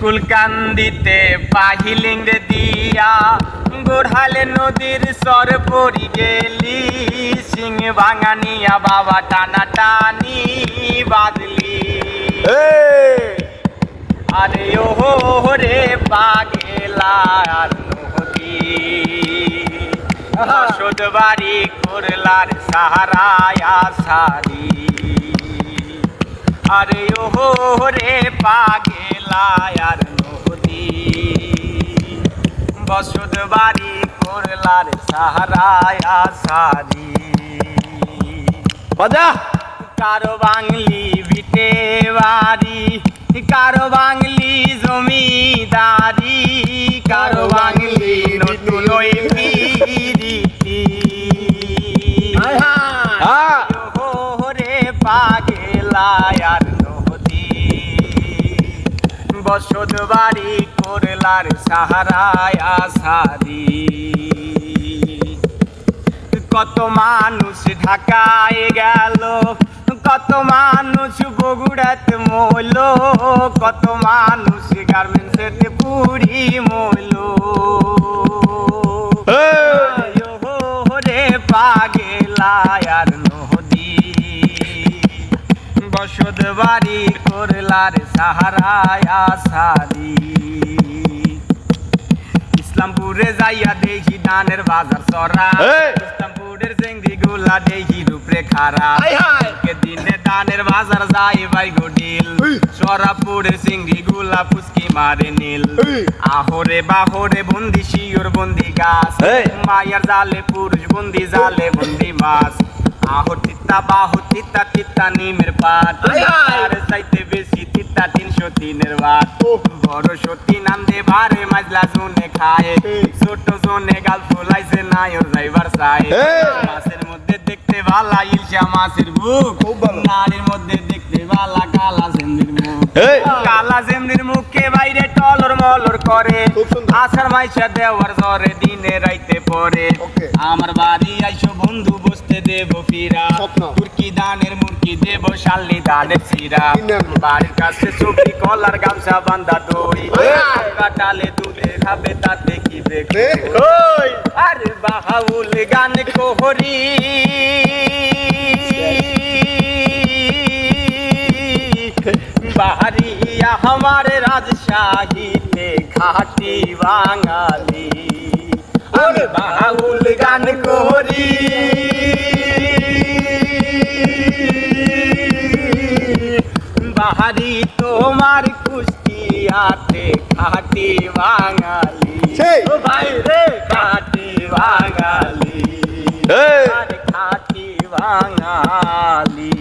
কুলকান্দিতে পাহিলিং রে দিয়া গোড়ালে নদীর সর পরি গেলি সিং ভাঙানিয়া বাবা টানা টানি বাদলি আরে ও রে পাগেলার নদী বাড়ি করলার সাহারায়া সারি আরে ও রে পাগেলার নদী বসত বাড়ি করলার সাহারায়া সারি বাজা কারো বাংলি ভিটে বাড়ি কারো বাংলি জমিদারি কারো বাংলি নতুন ওই পিরিতি রে পাগেলার নদী বসত বাড়ি করলার সাহারায়া সারি কত মানুষ ঢাকায় গেল কত মানুষ বগুড়াতে মইল কত মানুষ গার্মেন্টসেতে পুরি মইল রে পাগেলার নদী বসত বাড়ি করলার সাহারায়া সারি ইসলামপুরে যাইয়া দেখি ধানের বাজার চড়া ইসলামপুরের চেংড়ি গুলা দেখি রূপরে খারা দিনে ধানের বাজার যাই ভাই গোডিল সরাপুরের চিংড়ি গুলা ফুসকি মারে নীল আহরে বাহরে বন্দি শিওর বন্দি গাছ মায়ার জালে পুরুষ বন্দি জালে বন্দি মাছ আহ তিতা বাহ তিতা তিতা নিমের পাত আর চাইতে বেশি তিতা 303-এর বাত বড় সতী নান্দে ভারে মাজলা জোনে খায় ছোট জোনে গাল ফুলাইছে নায়র যাইবার চায় মাছের মধ্যে দেখতে ভালা ইলশা মাছের বুক নারীর মধ্যে দেখতে ভালা কালা জেমনির মুখ কালা জেমনির মুখে বাইরে টলর মলর করে আছার মাইশা দেওয়ার জ্বরে দিনে রাইতে পড়ে আমার বাড়ি আইসো বন্ধু বসতে দেব ফিরা তুর্কি দানের মুরকি দেব শাল্লি দানের চিরা বাড়ির কাছে চুপি কলার গামছা বান্ধা দই কাটালে দুধে খাবে তাতে কি দেখে আরে বাহাউল গান কোহরি বাহারিয়া আমার রাজশাহীতে খাটি বাঙালি আমি বাউল গান করি বাহারি তোমার কুষ্টিয়াতে খাটি বাঙালি ভাই রে খাটি বাঙালি খাটি বাঙালি।